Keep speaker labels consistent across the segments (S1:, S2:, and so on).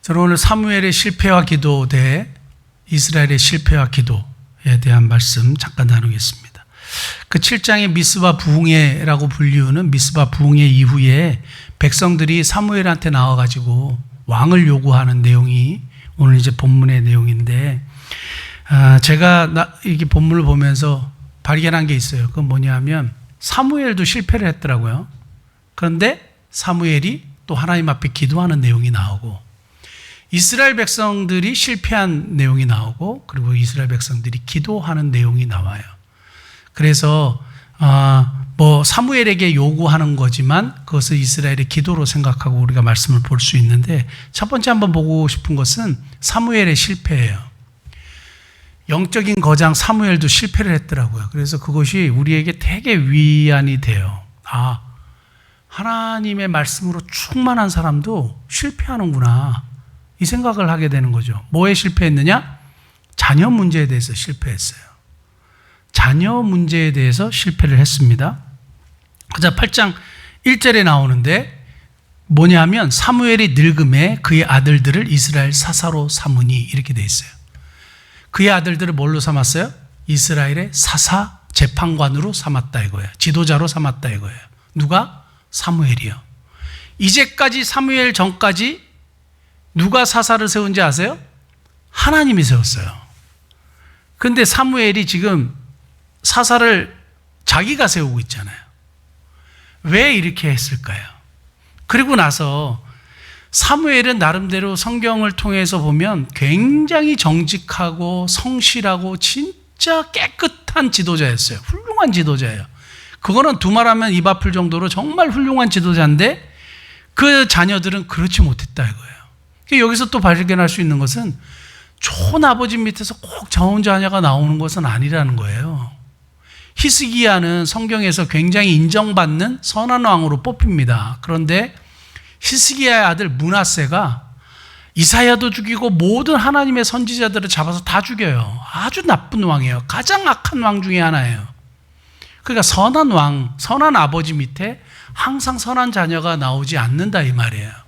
S1: 저는 오늘 사무엘의 실패와 기도 대 이스라엘의 실패와 기도에 대한 말씀 잠깐 나누겠습니다. 그 7장의 미스바 부흥회라고 불리우는 미스바 부흥회 이후에 백성들이 사무엘한테 나와가지고 왕을 요구하는 내용이 오늘 이제 본문의 내용인데, 제가 이게 본문을 보면서 발견한 게 있어요. 그건 뭐냐면 사무엘도 실패를 했더라고요. 그런데 사무엘이 또 하나님 앞에 기도하는 내용이 나오고, 이스라엘 백성들이 실패한 내용이 나오고, 그리고 이스라엘 백성들이 기도하는 내용이 나와요. 그래서 사무엘에게 요구하는 거지만 그것을 이스라엘의 기도로 생각하고 우리가 말씀을 볼 수 있는데, 첫 번째 한번 보고 싶은 것은 사무엘의 실패예요. 영적인 거장 사무엘도 실패를 했더라고요. 그래서 그것이 우리에게 되게 위안이 돼요. 하나님의 말씀으로 충만한 사람도 실패하는구나, 이 생각을 하게 되는 거죠. 뭐에 실패했느냐? 자녀 문제에 대해서 실패했어요. 자녀 문제에 대해서 실패를 했습니다. 자, 8장 1절에 나오는데 뭐냐면 사무엘이 늙음에 그의 아들들을 이스라엘 사사로 삼으니, 이렇게 돼 있어요. 그의 아들들을 뭘로 삼았어요? 이스라엘의 사사 재판관으로 삼았다 이거예요. 지도자로 삼았다 이거예요. 누가? 사무엘이요. 이제까지 사무엘 전까지 누가 사사를 세운지 아세요? 하나님이 세웠어요. 그런데 사무엘이 지금 사사를 자기가 세우고 있잖아요. 왜 이렇게 했을까요? 그리고 나서 사무엘은 나름대로 성경을 통해서 보면 굉장히 정직하고 성실하고 진짜 깨끗한 지도자였어요. 훌륭한 지도자예요. 그거는 두말하면 입 아플 정도로 정말 훌륭한 지도자인데 그 자녀들은 그렇지 못했다 이거예요. 여기서 또 발견할 수 있는 것은 좋은 아버지 밑에서 꼭 좋은 자녀가 나오는 것은 아니라는 거예요. 히스기야는 성경에서 굉장히 인정받는 선한 왕으로 뽑힙니다. 그런데 히스기야의 아들 므낫세가 이사야도 죽이고 모든 하나님의 선지자들을 잡아서 다 죽여요. 아주 나쁜 왕이에요. 가장 악한 왕 중에 하나예요. 그러니까 선한 왕, 선한 아버지 밑에 항상 선한 자녀가 나오지 않는다 이 말이에요.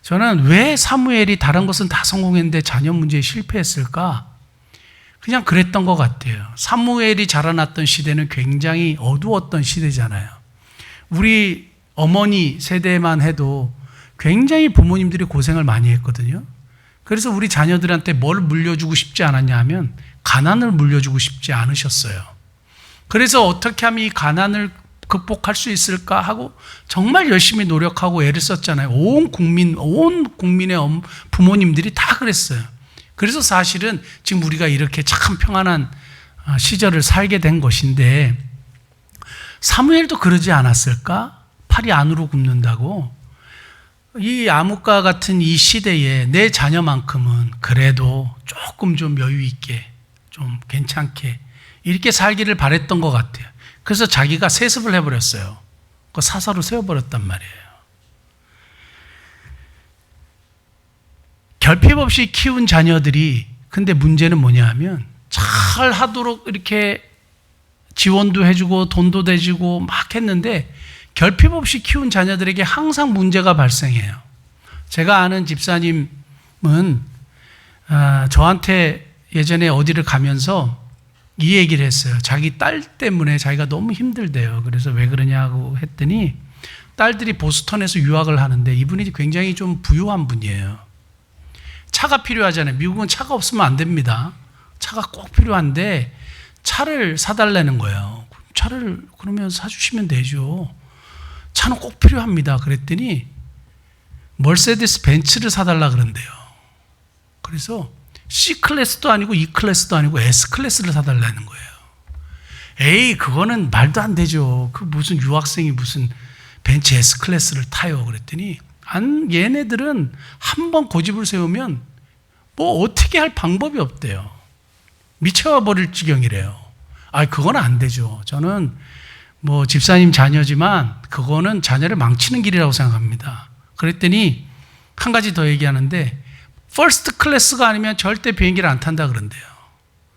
S1: 저는 왜 사무엘이 다른 것은 다 성공했는데 자녀 문제에 실패했을까? 그냥 그랬던 것 같아요. 사무엘이 자라났던 시대는 굉장히 어두웠던 시대잖아요. 우리 어머니 세대만 해도 굉장히 부모님들이 고생을 많이 했거든요. 그래서 우리 자녀들한테 뭘 물려주고 싶지 않았냐 하면 가난을 물려주고 싶지 않으셨어요. 그래서 어떻게 하면 이 가난을 극복할 수 있을까 하고 정말 열심히 노력하고 애를 썼잖아요. 온 국민의 부모님들이 다 그랬어요. 그래서 사실은 지금 우리가 이렇게 참 평안한 시절을 살게 된 것인데, 사무엘도 그러지 않았을까? 팔이 안으로 굽는다고. 이 암흑과 같은 이 시대에 내 자녀만큼은 그래도 조금 좀 여유 있게, 좀 괜찮게 이렇게 살기를 바랬던 것 같아요. 그래서 자기가 세습을 해버렸어요. 그 사사로 세워버렸단 말이에요. 결핍 없이 키운 자녀들이, 근데 문제는 뭐냐 하면 잘 하도록 이렇게 지원도 해주고 돈도 대주고 막 했는데 결핍 없이 키운 자녀들에게 항상 문제가 발생해요. 제가 아는 집사님은 저한테 예전에 어디를 가면서 이 얘기를 했어요. 자기 딸 때문에 자기가 너무 힘들대요. 그래서 왜 그러냐고 했더니 딸들이 보스턴에서 유학을 하는데 이분이 굉장히 좀 부유한 분이에요. 차가 필요하잖아요. 미국은 차가 없으면 안 됩니다. 차가 꼭 필요한데 차를 사달라는 거예요. 차를 그러면 사주시면 되죠. 차는 꼭 필요합니다. 그랬더니 머세디스 벤츠를 사달라 그런대요. 그래서 C클래스도 아니고 E클래스도 아니고 S클래스를 사달라는 거예요. 에이, 그거는 말도 안 되죠. 그 무슨 유학생이 무슨 벤츠 S클래스를 타요. 그랬더니 얘네들은 한번 고집을 세우면 뭐 어떻게 할 방법이 없대요. 미쳐버릴 지경이래요. 그건 안 되죠. 저는 뭐 집사님 자녀지만 그거는 자녀를 망치는 길이라고 생각합니다. 그랬더니 한 가지 더 얘기하는데, 퍼스트 클래스가 아니면 절대 비행기를 안 탄다 그런대요.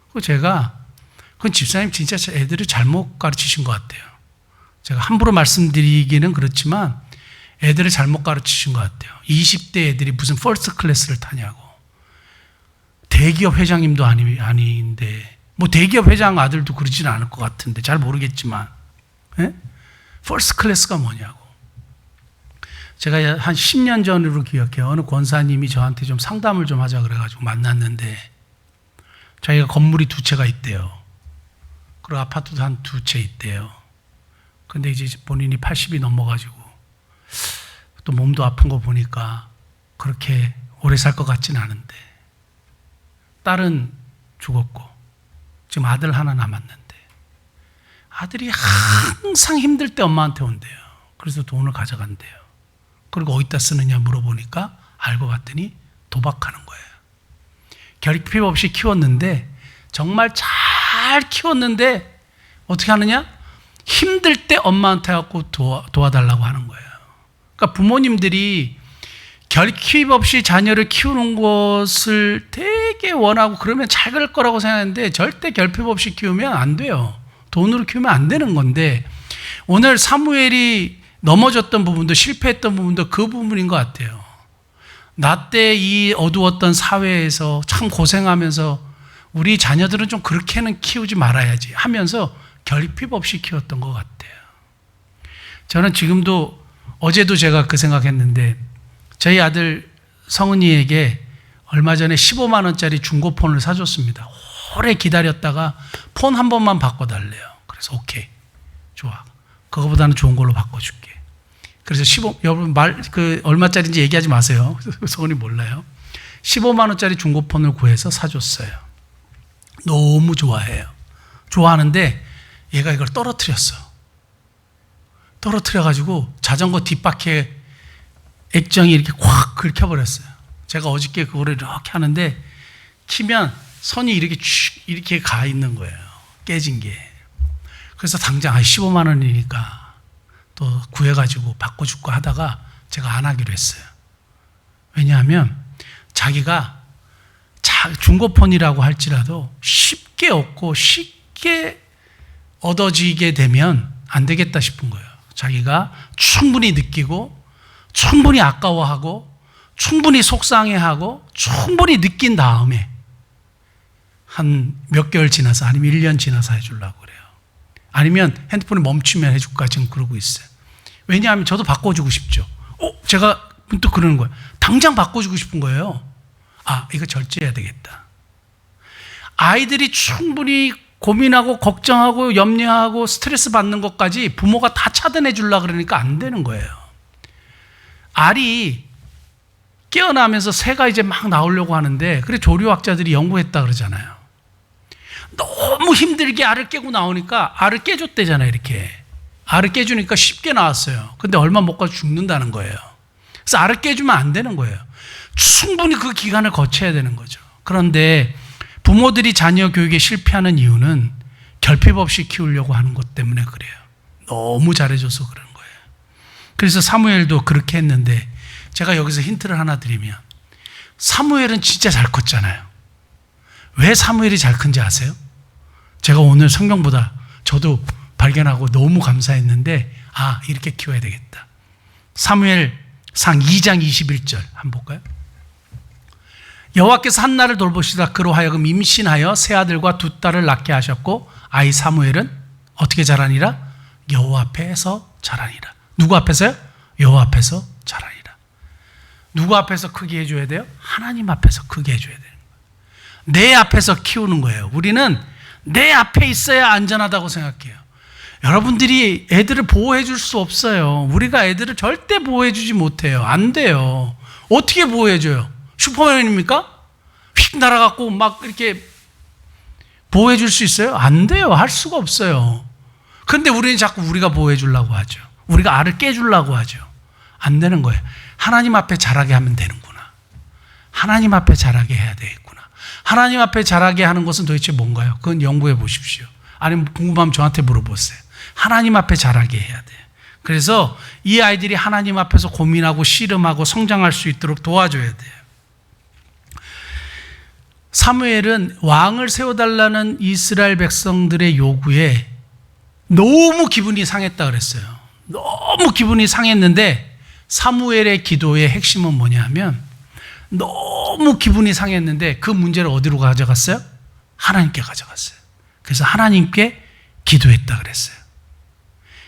S1: 그건 집사님 진짜 애들을 잘못 가르치신 것 같아요. 제가 함부로 말씀드리기는 그렇지만 애들을 잘못 가르치신 것 같아요. 20대 애들이 무슨 퍼스트 클래스를 타냐고. 대기업 회장님도 아닌데, 뭐 대기업 회장 아들도 그러지는 않을 것 같은데, 잘 모르겠지만, 예? 퍼스트 클래스가 뭐냐고. 제가 한 10년 전으로 기억해요. 어느 권사님이 저한테 좀 상담을 좀 하자 그래가지고 만났는데, 자기가 건물이 2채가 있대요. 그리고 아파트도 한 2채 있대요. 근데 이제 본인이 80이 넘어가지고, 또 몸도 아픈 거 보니까 그렇게 오래 살 것 같지는 않은데, 딸은 죽었고 지금 아들 하나 남았는데, 아들이 항상 힘들 때 엄마한테 온대요. 그래서 돈을 가져간대요. 그리고 어디다 쓰느냐 물어보니까 알고 봤더니 도박하는 거예요. 결핍 없이 키웠는데, 정말 잘 키웠는데 어떻게 하느냐? 힘들 때 엄마한테 갖고 도와달라고 하는 거예요. 그러니까 부모님들이 결핍 없이 자녀를 키우는 것을 되게 원하고 그러면 잘 그럴 거라고 생각하는데, 절대 결핍 없이 키우면 안 돼요. 돈으로 키우면 안 되는 건데, 오늘 사무엘이 넘어졌던 부분도, 실패했던 부분도 그 부분인 것 같아요. 나 때 이 어두웠던 사회에서 참 고생하면서 우리 자녀들은 좀 그렇게는 키우지 말아야지 하면서 결핍 없이 키웠던 것 같아요. 저는 지금도, 어제도 제가 그 생각했는데, 저희 아들 성은이에게 얼마 전에 15만 원짜리 중고폰을 사줬습니다. 오래 기다렸다가 폰 한 번만 바꿔달래요. 그래서 오케이, 좋아, 그거보다는 좋은 걸로 바꿔줄게. 그래서 여러분 얼마짜리인지 얘기하지 마세요. 성은이 몰라요. 15만 원짜리 중고폰을 구해서 사줬어요. 너무 좋아해요. 좋아하는데 얘가 이걸 떨어뜨렸어. 떨어뜨려가지고 자전거 뒷바퀴에 액정이 이렇게 콱 긁혀버렸어요. 제가 어저께 그거를 이렇게 하는데 키면 선이 이렇게 가 있는 거예요. 깨진 게. 그래서 당장 15만 원이니까 또 구해가지고 바꿔줄까 하다가 제가 안 하기로 했어요. 왜냐하면 자기가 중고폰이라고 할지라도 쉽게 얻고 쉽게 얻어지게 되면 안 되겠다 싶은 거예요. 자기가 충분히 느끼고, 충분히 아까워하고, 충분히 속상해하고, 충분히 느낀 다음에 한 몇 개월 지나서, 아니면 1년 지나서 해주려고 그래요. 아니면 핸드폰이 멈추면 해줄까 지금 그러고 있어요. 왜냐하면 저도 바꿔주고 싶죠. 제가 또 그러는 거예요. 당장 바꿔주고 싶은 거예요. 이거 절제해야 되겠다. 아이들이 충분히 고민하고 걱정하고 염려하고 스트레스 받는 것까지 부모가 다 차단해 주려고 그러니까 안 되는 거예요. 알이 깨어나면서 새가 이제 막 나오려고 하는데, 그래 조류학자들이 연구했다 그러잖아요. 너무 힘들게 알을 깨고 나오니까 알을 깨줬대잖아요. 이렇게 알을 깨주니까 쉽게 나왔어요. 근데 얼마 못 가서 죽는다는 거예요. 그래서 알을 깨주면 안 되는 거예요. 충분히 그 기간을 거쳐야 되는 거죠. 그런데 부모들이 자녀 교육에 실패하는 이유는 결핍 없이 키우려고 하는 것 때문에 그래요. 너무 잘해줘서 그런 거예요. 그래서 사무엘도 그렇게 했는데, 제가 여기서 힌트를 하나 드리면, 사무엘은 진짜 잘 컸잖아요. 왜 사무엘이 잘 큰지 아세요? 제가 오늘 성경보다 저도 발견하고 너무 감사했는데, 이렇게 키워야 되겠다. 사무엘상 2장 21절 한번 볼까요? 여호와께서 한나를 돌보시다 그로 하여금 임신하여 세 아들과 두 딸을 낳게 하셨고, 아이 사무엘은 어떻게 자라니라? 여호와 앞에서 자라니라. 누구 앞에서요? 여호와 앞에서 자라니라. 누구 앞에서 크게 해줘야 돼요? 하나님 앞에서 크게 해줘야 돼요. 내 앞에서 키우는 거예요. 우리는 내 앞에 있어야 안전하다고 생각해요. 여러분들이 애들을 보호해 줄 수 없어요. 우리가 애들을 절대 보호해 주지 못해요. 안 돼요. 어떻게 보호해 줘요? 슈퍼맨입니까? 휙 날아갖고 막 이렇게 보호해 줄 수 있어요? 안 돼요. 할 수가 없어요. 그런데 우리는 자꾸 우리가 보호해 주려고 하죠. 우리가 알을 깨주려고 하죠. 안 되는 거예요. 하나님 앞에 자라게 하면 되는구나. 하나님 앞에 자라게 해야 되겠구나. 하나님 앞에 자라게 하는 것은 도대체 뭔가요? 그건 연구해 보십시오. 아니면 궁금하면 저한테 물어보세요. 하나님 앞에 자라게 해야 돼요. 그래서 이 아이들이 하나님 앞에서 고민하고 씨름하고 성장할 수 있도록 도와줘야 돼요. 사무엘은 왕을 세워달라는 이스라엘 백성들의 요구에 너무 기분이 상했다 그랬어요. 너무 기분이 상했는데 사무엘의 기도의 핵심은 뭐냐면 너무 기분이 상했는데 그 문제를 어디로 가져갔어요? 하나님께 가져갔어요. 그래서 하나님께 기도했다 그랬어요.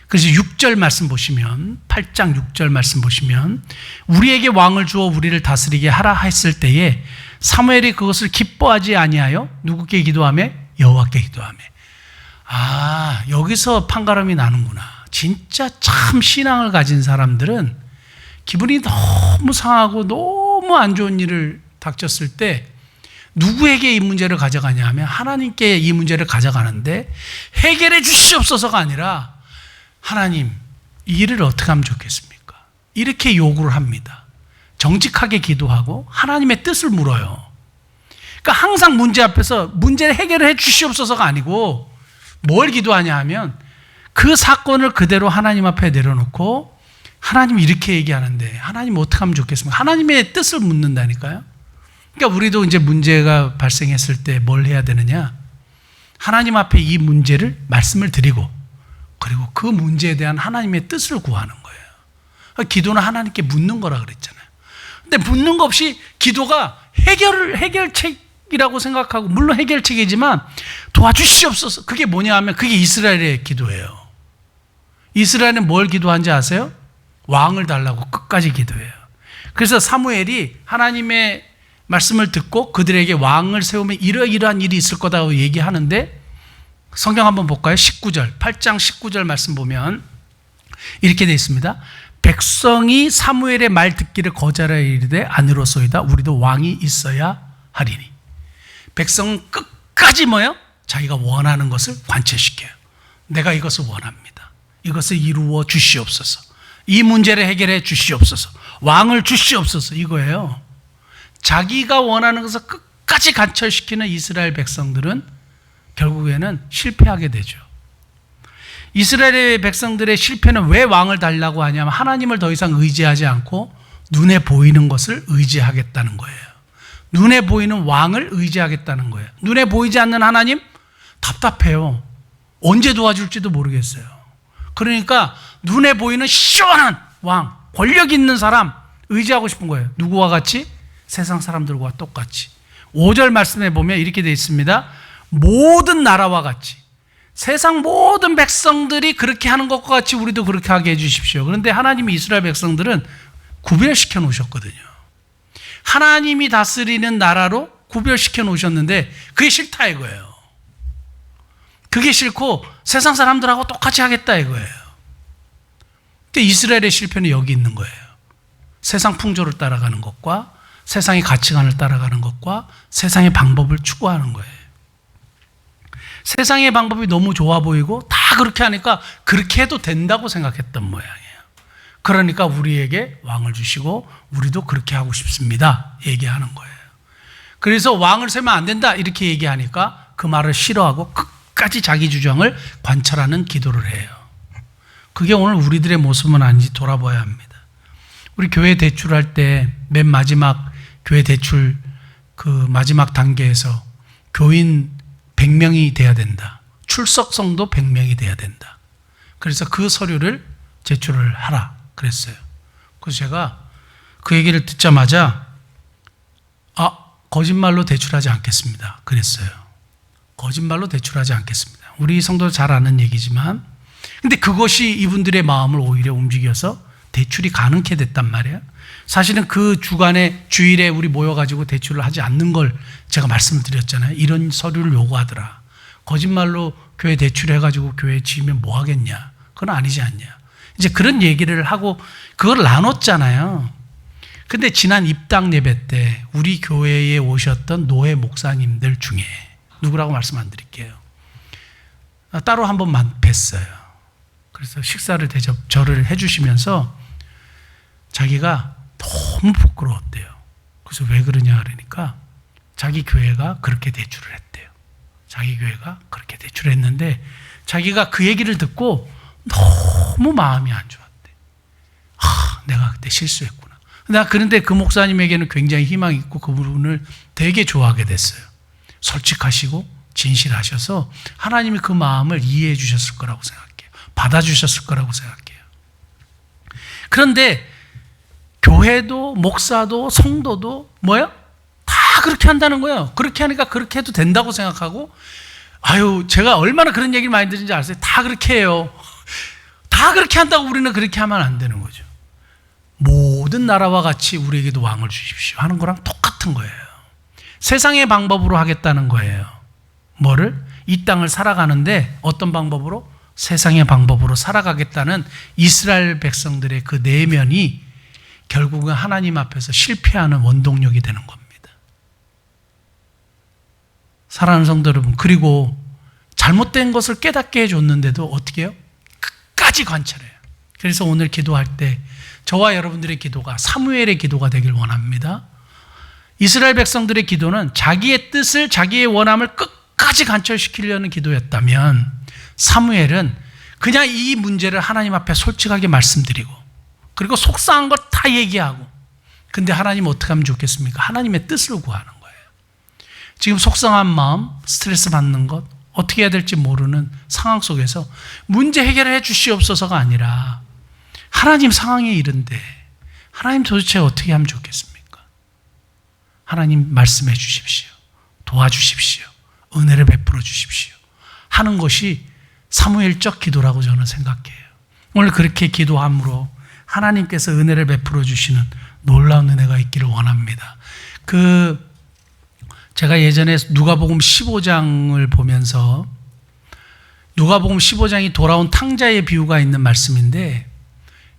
S1: 그래서 6절 말씀 보시면 8장 6절 말씀 보시면 우리에게 왕을 주어 우리를 다스리게 하라 했을 때에 사무엘이 그것을 기뻐하지 아니하여 누구께 기도하며? 여호와께 기도하며. 아, 여기서 판가름이 나는구나. 진짜 참 신앙을 가진 사람들은 기분이 너무 상하고 너무 안 좋은 일을 닥쳤을 때 누구에게 이 문제를 가져가냐 하면 하나님께 이 문제를 가져가는데 해결해 주시옵소서가 아니라 하나님, 이 일을 어떻게 하면 좋겠습니까? 이렇게 요구를 합니다. 정직하게 기도하고 하나님의 뜻을 물어요. 그러니까 항상 문제 앞에서 문제를 해결해 주시옵소서가 아니고 뭘 기도하냐 하면 그 사건을 그대로 하나님 앞에 내려놓고 하나님 이렇게 얘기하는데 하나님 어떻게 하면 좋겠습니까? 하나님의 뜻을 묻는다니까요. 그러니까 우리도 이제 문제가 발생했을 때 뭘 해야 되느냐? 하나님 앞에 이 문제를 말씀을 드리고 그리고 그 문제에 대한 하나님의 뜻을 구하는 거예요. 기도는 하나님께 묻는 거라 그랬잖아요. 근데 묻는 거 없이 기도가 해결책이라고 생각하고 물론 해결책이지만 도와주시옵소서. 그게 뭐냐 하면 그게 이스라엘의 기도예요. 이스라엘은 뭘 기도한지 아세요? 왕을 달라고 끝까지 기도해요. 그래서 사무엘이 하나님의 말씀을 듣고 그들에게 왕을 세우면 이러이러한 일이 있을 거다고 얘기하는데 성경 한번 볼까요? 19절, 8장 19절 말씀 보면 이렇게 되어 있습니다. 백성이 사무엘의 말 듣기를 거절하여 이르되 아니로소이다. 우리도 왕이 있어야 하리니. 백성은 끝까지 뭐예요? 자기가 원하는 것을 관철시켜요. 내가 이것을 원합니다. 이것을 이루어 주시옵소서. 이 문제를 해결해 주시옵소서. 왕을 주시옵소서. 이거예요. 자기가 원하는 것을 끝까지 관철시키는 이스라엘 백성들은 결국에는 실패하게 되죠. 이스라엘의 백성들의 실패는 왜 왕을 달라고 하냐면 하나님을 더 이상 의지하지 않고 눈에 보이는 것을 의지하겠다는 거예요. 눈에 보이는 왕을 의지하겠다는 거예요. 눈에 보이지 않는 하나님? 답답해요. 언제 도와줄지도 모르겠어요. 그러니까 눈에 보이는 시원한 왕, 권력 있는 사람 의지하고 싶은 거예요. 누구와 같이? 세상 사람들과 똑같이. 5절 말씀에 보면 이렇게 되어 있습니다. 모든 나라와 같이 세상 모든 백성들이 그렇게 하는 것과 같이 우리도 그렇게 하게 해주십시오. 그런데 하나님이 이스라엘 백성들은 구별시켜 놓으셨거든요. 하나님이 다스리는 나라로 구별시켜 놓으셨는데 그게 싫다 이거예요. 그게 싫고 세상 사람들하고 똑같이 하겠다 이거예요. 근데 이스라엘의 실패는 여기 있는 거예요. 세상 풍조를 따라가는 것과 세상의 가치관을 따라가는 것과 세상의 방법을 추구하는 거예요. 세상의 방법이 너무 좋아 보이고 다 그렇게 하니까 그렇게 해도 된다고 생각했던 모양이에요. 그러니까 우리에게 왕을 주시고 우리도 그렇게 하고 싶습니다. 얘기하는 거예요. 그래서 왕을 세면 안 된다 이렇게 얘기하니까 그 말을 싫어하고 끝까지 자기 주장을 관철하는 기도를 해요. 그게 오늘 우리들의 모습은 아닌지 돌아봐야 합니다. 우리 교회 대출할 때 맨 마지막 교회 대출 그 마지막 단계에서 교인 100명이 돼야 된다. 출석성도 100명이 돼야 된다. 그래서 그 서류를 제출을 하라 그랬어요. 그래서 제가 그 얘기를 듣자마자 거짓말로 대출하지 않겠습니다. 그랬어요. 거짓말로 대출하지 않겠습니다. 우리 성도들 잘 아는 얘기지만 근데 그것이 이분들의 마음을 오히려 움직여서 대출이 가능케 됐단 말이에요. 사실은 그 주간에 주일에 우리 모여가지고 대출을 하지 않는 걸 제가 말씀을 드렸잖아요. 이런 서류를 요구하더라. 거짓말로 교회 대출해가지고 교회에 지으면 뭐 하겠냐. 그건 아니지 않냐. 이제 그런 얘기를 하고 그걸 나눴잖아요. 근데 지난 입당 예배 때 우리 교회에 오셨던 노회 목사님들 중에 누구라고 말씀 안 드릴게요. 따로 한번 뵀어요. 그래서 식사를 저를 해주시면서 자기가 너무 부끄러웠대요. 그래서 왜 그러냐 그러니까 자기 교회가 그렇게 대출을 했대요. 자기 교회가 그렇게 대출을 했는데 자기가 그 얘기를 듣고 너무 마음이 안 좋았대. 내가 그때 실수했구나. 그런데 그 목사님에게는 굉장히 희망이 있고 그분을 되게 좋아하게 됐어요. 솔직하시고 진실하셔서 하나님이 그 마음을 이해해 주셨을 거라고 생각해요. 받아주셨을 거라고 생각해요. 그런데 교회도 목사도 성도도 뭐예요? 다 그렇게 한다는 거예요. 그렇게 하니까 그렇게 해도 된다고 생각하고, 아유, 제가 얼마나 그런 얘기를 많이 들은지 아세요? 다 그렇게 해요. 다 그렇게 한다고 우리는 그렇게 하면 안 되는 거죠. 모든 나라와 같이 우리에게도 왕을 주십시오 하는 거랑 똑같은 거예요. 세상의 방법으로 하겠다는 거예요. 뭐를? 이 땅을 살아가는데 어떤 방법으로? 세상의 방법으로 살아가겠다는 이스라엘 백성들의 그 내면이 결국은 하나님 앞에서 실패하는 원동력이 되는 겁니다. 사랑하는 성도 여러분, 그리고 잘못된 것을 깨닫게 해줬는데도 어떻게 해요? 끝까지 관찰해요. 그래서 오늘 기도할 때 저와 여러분들의 기도가 사무엘의 기도가 되길 원합니다. 이스라엘 백성들의 기도는 자기의 뜻을, 자기의 원함을 끝까지 관철시키려는 기도였다면, 사무엘은 그냥 이 문제를 하나님 앞에 솔직하게 말씀드리고, 그리고 속상한 걸 다 얘기하고, 근데 하나님 어떻게 하면 좋겠습니까? 하나님의 뜻을 구하는 거예요. 지금 속상한 마음, 스트레스 받는 것, 어떻게 해야 될지 모르는 상황 속에서 문제 해결을 해 주시옵소서가 아니라, 하나님 상황에 이른데 하나님 도대체 어떻게 하면 좋겠습니까? 하나님 말씀해 주십시오. 도와주십시오. 은혜를 베풀어 주십시오 하는 것이 사무엘적 기도라고 저는 생각해요. 오늘 그렇게 기도함으로 하나님께서 은혜를 베풀어 주시는 놀라운 은혜가 있기를 원합니다. 제가 예전에 누가복음 15장을 보면서, 누가복음 15장이 돌아온 탕자의 비유가 있는 말씀인데,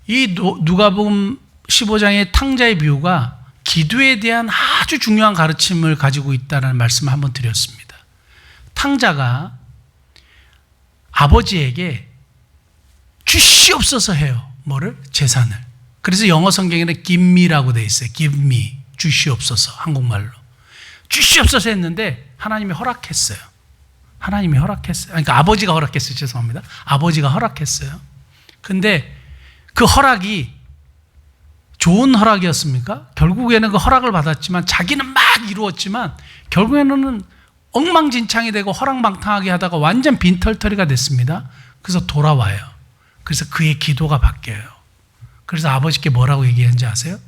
S1: 이 누가복음 15장의 탕자의 비유가 기도에 대한 아주 중요한 가르침을 가지고 있다는 말씀을 한번 드렸습니다. 탕자가 아버지에게 주시옵소서 해요. 뭐를? 재산을. 그래서 영어 성경에는 give me라고 되어 있어요. give me, 주시옵소서, 한국말로. 주시옵소서 했는데 하나님이 허락했어요. 하나님이 허락했어요. 그러니까 아버지가 허락했어요. 죄송합니다. 아버지가 허락했어요. 근데 그 허락이 좋은 허락이었습니까? 결국에는 그 허락을 받았지만, 자기는 막 이루었지만 결국에는 엉망진창이 되고 허랑방탕하게 하다가 완전 빈털터리가 됐습니다. 그래서 돌아와요. 그래서 그의 기도가 바뀌어요. 그래서 아버지께 뭐라고 얘기했는지 아세요?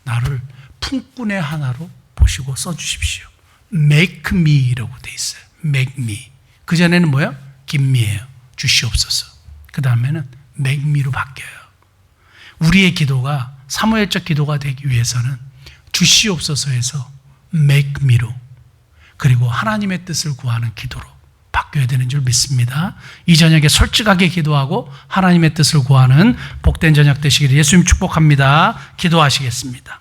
S1: 나를 품꾼의 하나로 보시고 써주십시오. Make me라고 돼 있어요. Make me. 그전에는 뭐예요? Give me예요. 주시옵소서. 그 다음에는 make me로 바뀌어요. 우리의 기도가 사무엘적 기도가 되기 위해서는 주시옵소서에서 make me로, 그리고 하나님의 뜻을 구하는 기도로 바뀌어야 되는 줄 믿습니다. 이 저녁에 솔직하게 기도하고 하나님의 뜻을 구하는 복된 저녁 되시기를 예수님 축복합니다. 기도하시겠습니다.